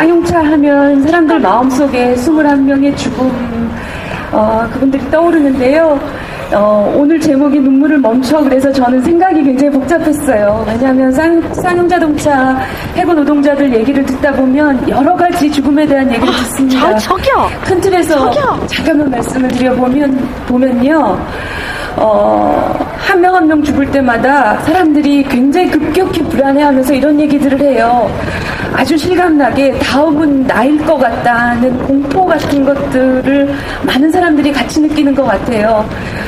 쌍용차 하면 사람들 마음속에 21명의 죽음, 그분들이 떠오르는데요. 오늘 제목이 눈물을 멈춰. 그래서 저는 생각이 굉장히 복잡했어요. 왜냐하면 쌍용자동차 해고 노동자들 얘기를 듣다 보면 여러 가지 죽음에 대한 얘기를 듣습니다. 저기요. 큰 틀에서 잠깐만 말씀을 드려보면요. 한 명 한 명 죽을 때마다 사람들이 굉장히 급격히 불안해하면서 이런 얘기들을 해요. 아주 실감나게 다음은 나일 것 같다는 공포 같은 것들을 많은 사람들이 같이 느끼는 것 같아요.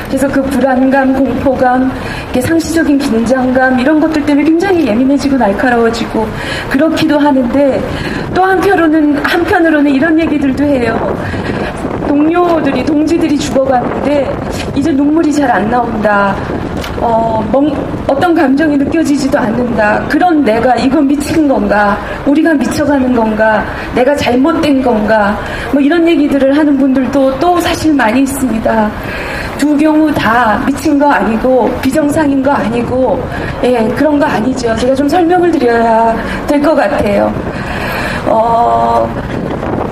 그래서 그 불안감, 공포감, 상시적인 긴장감 이런 것들 때문에 굉장히 예민해지고 날카로워지고 그렇기도 하는데 또 한편으로는 이런 얘기들도 해요. 동지들이 죽어가는데 이제 눈물이 잘 안 나온다. 어떤 감정이 느껴지지도 않는다. 그런 내가 이건 미친 건가? 우리가 미쳐가는 건가? 내가 잘못된 건가? 뭐 이런 얘기들을 하는 분들도 또 사실 많이 있습니다. 두 경우 다 미친 거 아니고 비정상인 거 아니고 그런 거 아니죠. 제가 좀 설명을 드려야 될 것 같아요.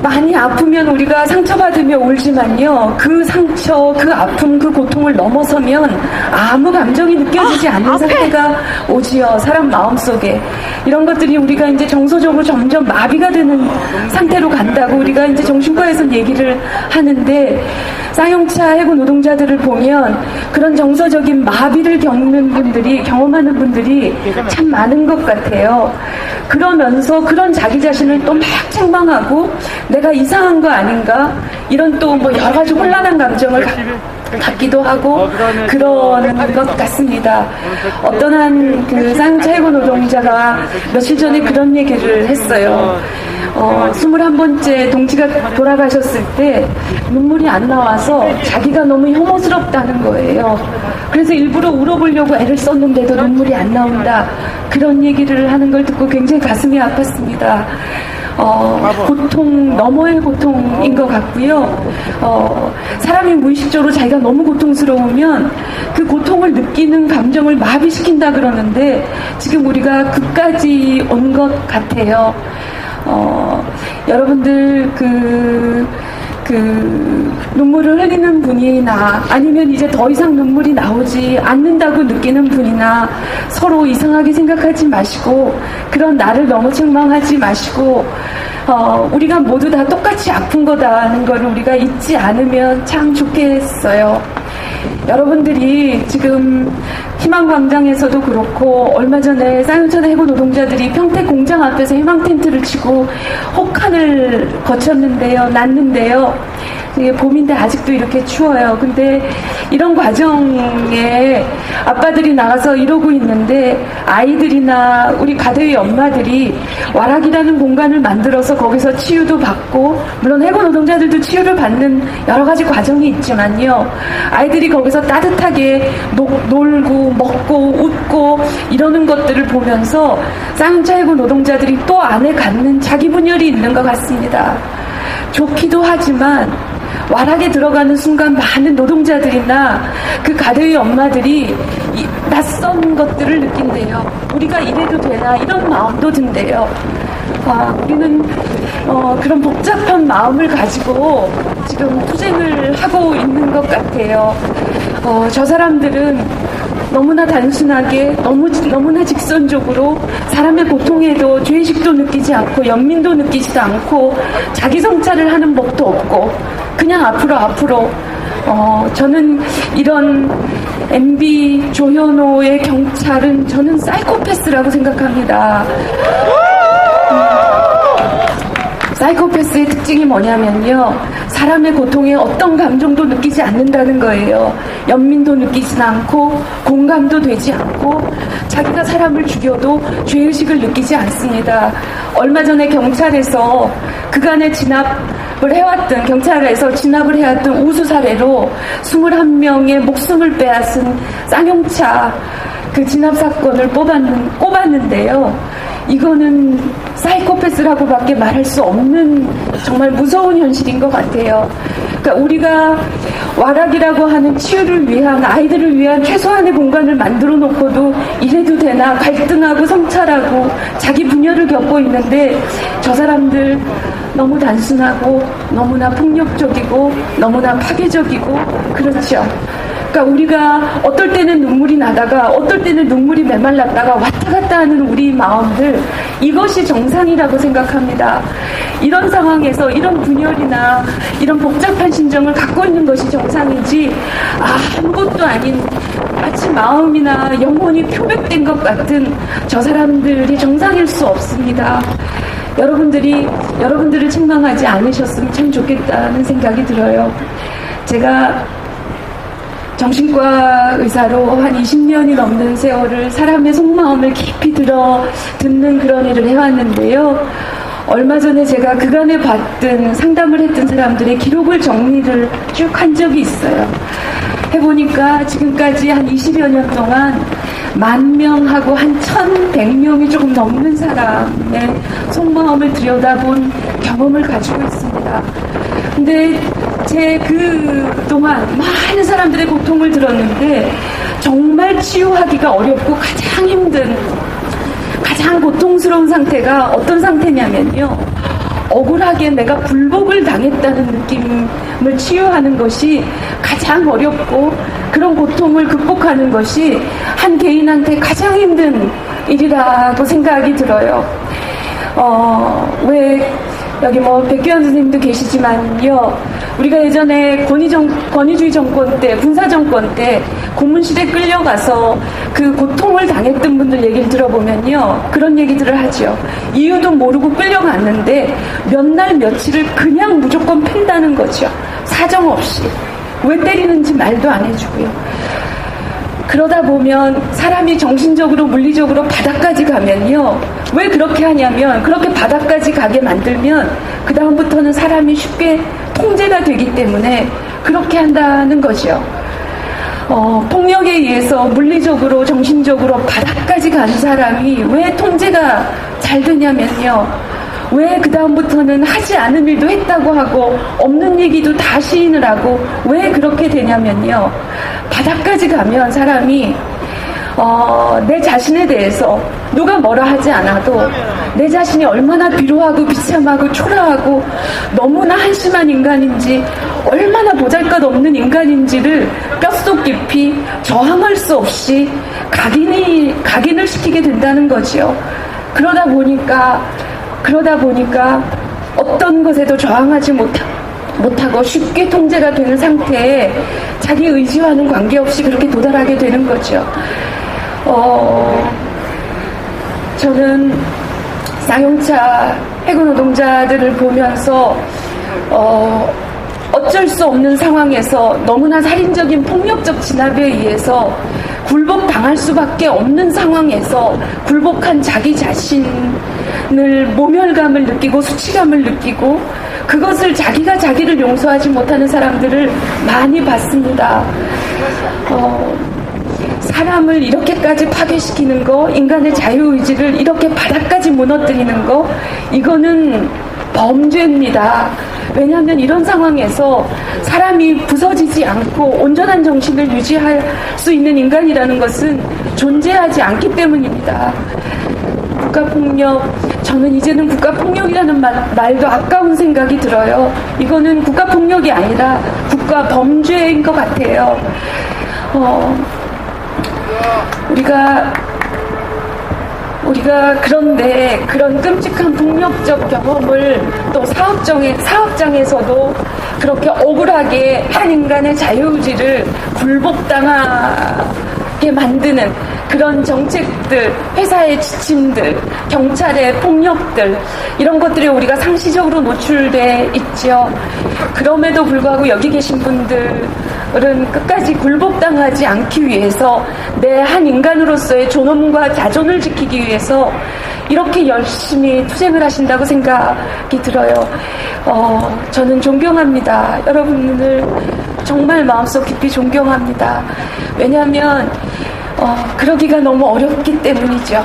많이 아프면 우리가 상처받으며 울지만요. 그 상처, 그 아픔, 그 고통을 넘어서면 아무 감정이 느껴지지 않는 상태가 오지요. 사람 마음속에. 이런 것들이 우리가 이제 정서적으로 점점 마비가 되는 상태로 간다고 우리가 이제 정신과에서 얘기를 하는데 쌍용차 해고 노동자들을 보면 그런 정서적인 마비를 경험하는 분들이 참 많은 것 같아요. 그러면서 그런 자기 자신을 또 막 책망하고 내가 이상한 거 아닌가? 이런 또 뭐 여러 가지 혼란한 감정을 갖기도 하고 그러는 것 같습니다. 어떤 한 그 쌍용차 해고 노동자가 며칠 전에 그런 얘기를 했어요. 21번째 동지가 돌아가셨을 때 눈물이 안 나와서 자기가 너무 혐오스럽다는 거예요. 그래서 일부러 울어보려고 애를 썼는데도 눈물이 안 나온다. 그런 얘기를 하는 걸 듣고 굉장히 가슴이 아팠습니다. 고통 너머의 고통인 것 같고요. 사람이 무의식적으로 자기가 너무 고통스러우면 그 고통을 느끼는 감정을 마비시킨다 그러는데 지금 우리가 그까지 온 것 같아요. 여러분들 눈물을 흘리는 분이나 아니면 이제 더 이상 눈물이 나오지 않는다고 느끼는 분이나 서로 이상하게 생각하지 마시고 그런 나를 너무 책망하지 마시고 우리가 모두 다 똑같이 아픈 거다는 걸 우리가 잊지 않으면 참 좋겠어요. 여러분들이 지금 희망광장에서도 그렇고 얼마 전에 쌍용차 해고 노동자들이 평택 공장 앞에서 희망 텐트를 치고 혹한을 났는데요. 봄인데 아직도 이렇게 추워요. 근데 이런 과정에 아빠들이 나가서 이러고 있는데 아이들이나 우리 가대의 엄마들이 와락이라는 공간을 만들어서 거기서 치유도 받고 물론 해고 노동자들도 치유를 받는 여러 가지 과정이 있지만요. 아이들이 거기서 따뜻하게 놀고 먹고 웃고 이러는 것들을 보면서 쌍용차 해고 노동자들이 또 안에 갖는 자기 분열이 있는 것 같습니다. 좋기도 하지만 와락에 들어가는 순간 많은 노동자들이나 그 가대의 엄마들이 낯선 것들을 느낀대요. 우리가 이래도 되나 이런 마음도 든대요. 우리는 그런 복잡한 마음을 가지고 지금 투쟁을 하고 있는 것 같아요. 저 사람들은 너무나 단순하게 너무나 직선적으로 사람의 고통에도 죄의식도 느끼지 않고 연민도 느끼지도 않고 자기 성찰을 하는 법도 없고 그냥 앞으로 저는 이런 MB 조현호의 경찰은 저는 사이코패스라고 생각합니다. 사이코패스의 특징이 뭐냐면요. 사람의 고통에 어떤 감정도 느끼지 않는다는 거예요. 연민도 느끼지 않고 공감도 되지 않고 자기가 사람을 죽여도 죄의식을 느끼지 않습니다. 얼마 전에 경찰에서 그간의 경찰에서 진압을 해왔던 우수 사례로 21명의 목숨을 빼앗은 쌍용차 그 진압 사건을 꼽았는데요. 이거는 사이코패스라고밖에 말할 수 없는 정말 무서운 현실인 것 같아요. 그러니까 우리가 와락이라고 하는 치유를 위한, 아이들을 위한 최소한의 공간을 만들어 놓고도 이래도 되나 갈등하고 성찰하고 자기 분열을 겪고 있는데, 저 사람들 너무 단순하고 너무나 폭력적이고 너무나 파괴적이고 그렇죠. 그러니까 우리가 어떨 때는 눈물이 나다가 어떨 때는 눈물이 메말랐다가 왔다 갔다 하는 우리 마음들, 이것이 정상이라고 생각합니다. 이런 상황에서 이런 분열이나 이런 복잡한 심정을 갖고 있는 것이 정상이지, 아무것도 아닌 마치 마음이나 영혼이 표백된 것 같은 저 사람들이 정상일 수 없습니다. 여러분들을 책망하지 않으셨으면 참 좋겠다는 생각이 들어요. 제가 정신과 의사로 한 20년이 넘는 세월을 사람의 속마음을 깊이 듣는 그런 일을 해왔는데요. 얼마 전에 제가 그간에 봤던, 상담을 했던 사람들의 기록을 정리를 쭉 한 적이 있어요. 해보니까 지금까지 한 20여 년 동안 10,000명하고 한 1,100명이 조금 넘는 사람의 속마음을 들여다본 경험을 가지고 있습니다. 근데 제 그동안 많은 사람들의 고통을 들었는데, 정말 치유하기가 어렵고 가장 힘든, 가장 고통스러운 상태가 어떤 상태냐면요, 억울하게 내가 굴복을 당했다는 느낌을 치유하는 것이 가장 어렵고, 그런 고통을 극복하는 것이 한 개인한테 가장 힘든 일이라고 생각이 들어요. 왜 여기 백규환 선생님도 계시지만요, 우리가 예전에 권위주의 정권 때, 군사 정권 때 고문실에 끌려가서 그 고통을 당했던 분들 얘기를 들어보면요, 그런 얘기들을 하죠. 이유도 모르고 끌려갔는데 몇 날 며칠을 그냥 무조건 팬다는 거죠. 사정 없이. 왜 때리는지 말도 안 해주고요. 그러다 보면 사람이 정신적으로 물리적으로 바닥까지 가면요, 왜 그렇게 하냐면, 그렇게 바닥까지 가게 만들면 그 다음부터는 사람이 쉽게 통제가 되기 때문에 그렇게 한다는 거죠. 폭력에 의해서 물리적으로 정신적으로 바닥까지 간 사람이 왜 통제가 잘 되냐면요, 왜 그 다음부터는 하지 않은 일도 했다고 하고 없는 얘기도 다 시인을 하고, 왜 그렇게 되냐면요, 바닥까지 가면 사람이 내 자신에 대해서 누가 뭐라 하지 않아도 내 자신이 얼마나 비루하고 비참하고 초라하고 너무나 한심한 인간인지, 얼마나 보잘것없는 인간인지를 뼛속 깊이 저항할 수 없이 각인을 시키게 된다는 거지요. 그러다 보니까 어떤 것에도 저항하지 못하고 쉽게 통제가 되는 상태에 자기 의지와는 관계없이 그렇게 도달하게 되는 거죠. 저는 쌍용차 해군 노동자들을 보면서 어쩔 수 없는 상황에서 너무나 살인적인 폭력적 진압에 의해서 굴복당할 수밖에 없는 상황에서 굴복한 자기 자신을 모멸감을 느끼고 수치감을 느끼고, 그것을 자기가 자기를 용서하지 못하는 사람들을 많이 봤습니다. 사람을 이렇게까지 파괴시키는 거, 인간의 자유의지를 이렇게 바닥까지 무너뜨리는 거, 이거는 범죄입니다. 왜냐하면 이런 상황에서 사람이 부서지지 않고 온전한 정신을 유지할 수 있는 인간이라는 것은 존재하지 않기 때문입니다. 국가폭력, 저는 이제는 국가폭력이라는 말도 아까운 생각이 들어요. 이거는 국가폭력이 아니라 국가범죄인 것 같아요. 우리가 그런데 그런 끔찍한 폭력적 경험을 또 사업장에서도 그렇게 억울하게 한 인간의 자유의지를 굴복당하게 만드는 그런 정책들, 회사의 지침들, 경찰의 폭력들, 이런 것들이 우리가 상시적으로 노출돼 있죠. 그럼에도 불구하고 여기 계신 분들은 끝까지 굴복당하지 않기 위해서 내 한 인간으로서의 존엄과 자존을 지키기 위해서 이렇게 열심히 투쟁을 하신다고 생각이 들어요. 저는 존경합니다. 여러분을 정말 마음속 깊이 존경합니다. 왜냐하면 그러기가 너무 어렵기 때문이죠.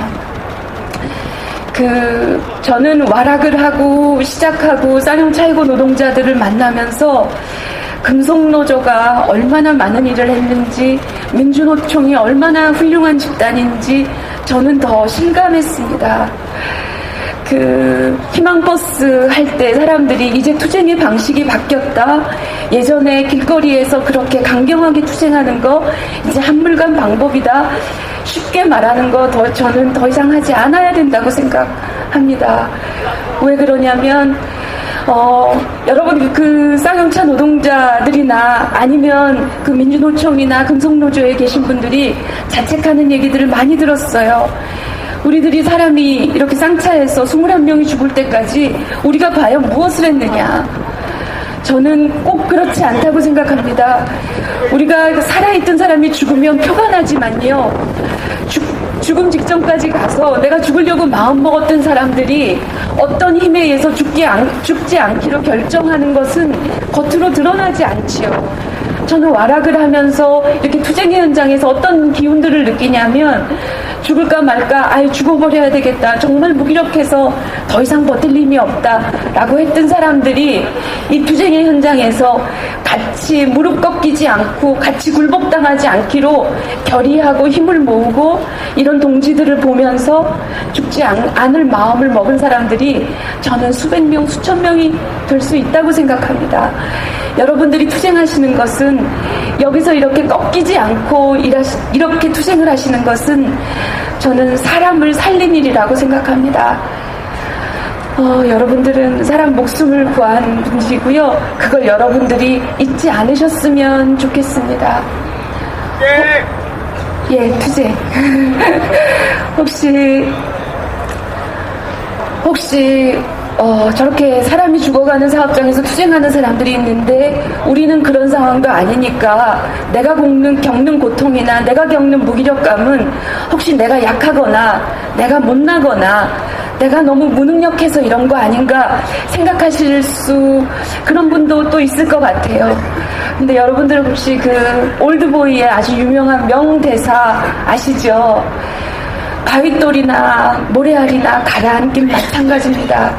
저는 와락을 하고 시작하고 쌍용차 해고 노동자들을 만나면서 금속노조가 얼마나 많은 일을 했는지, 민주노총이 얼마나 훌륭한 집단인지 저는 더 실감했습니다. 희망버스 할 때 사람들이 이제 투쟁의 방식이 바뀌었다. 예전에 길거리에서 그렇게 강경하게 투쟁하는 거 이제 한물간 방법이다. 쉽게 말하는 거 저는 더 이상 하지 않아야 된다고 생각합니다. 왜 그러냐면 여러분 쌍용차 노동자들이나 아니면 민주노총이나 금속노조에 계신 분들이 자책하는 얘기들을 많이 들었어요. 우리들이 사람이 이렇게 쌍차에서 21명이 죽을 때까지 우리가 과연 무엇을 했느냐. 저는 꼭 그렇지 않다고 생각합니다. 우리가 살아있던 사람이 죽으면 표가 나지만요. 죽음 직전까지 가서 내가 죽으려고 마음먹었던 사람들이 어떤 힘에 의해서 죽지 않기로 결정하는 것은 겉으로 드러나지 않지요. 저는 와락을 하면서 이렇게 투쟁의 현장에서 어떤 기운들을 느끼냐면 죽을까 말까, 아예 죽어버려야 되겠다, 정말 무기력해서 더 이상 버틸 힘이 없다 라고 했던 사람들이 이 투쟁의 현장에서 같이 무릎 꺾이지 않고 같이 굴복당하지 않기로 결의하고 힘을 모으고 이런 동지들을 보면서 죽지 않을 마음을 먹은 사람들이 저는 수백 명, 수천 명이 될 수 있다고 생각합니다. 여러분들이 투쟁하시는 것은 여기서 이렇게 꺾이지 않고 이렇게 투쟁을 하시는 것은 저는 사람을 살린 일이라고 생각합니다. 여러분들은 사람 목숨을 구한 분이시고요. 그걸 여러분들이 잊지 않으셨으면 좋겠습니다. 투쟁. 혹시 저렇게 사람이 죽어가는 사업장에서 투쟁하는 사람들이 있는데 우리는 그런 상황도 아니니까 내가 겪는 고통이나 내가 겪는 무기력감은 혹시 내가 약하거나 내가 못나거나 내가 너무 무능력해서 이런 거 아닌가 생각하실 그런 분도 또 있을 것 같아요. 근데 여러분들 혹시 올드보이의 아주 유명한 명대사 아시죠? 바윗돌이나 모래알이나 가라앉긴 마찬가지입니다.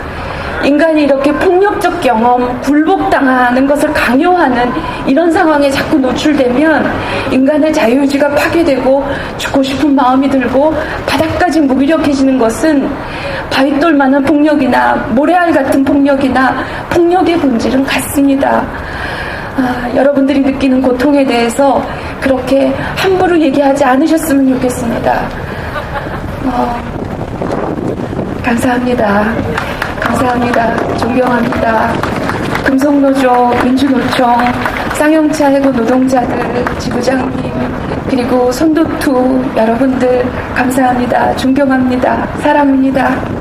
인간이 이렇게 폭력적 경험, 굴복당하는 것을 강요하는 이런 상황에 자꾸 노출되면 인간의 자유의지가 파괴되고 죽고 싶은 마음이 들고 바닥까지 무기력해지는 것은 바윗돌만한 폭력이나 모래알 같은 폭력이나 폭력의 본질은 같습니다. 여러분들이 느끼는 고통에 대해서 그렇게 함부로 얘기하지 않으셨으면 좋겠습니다. 감사합니다. 존경합니다. 금속노조, 민주노총, 쌍용차 해고 노동자들, 지부장님, 그리고 선도투 여러분들 감사합니다. 존경합니다. 사랑합니다.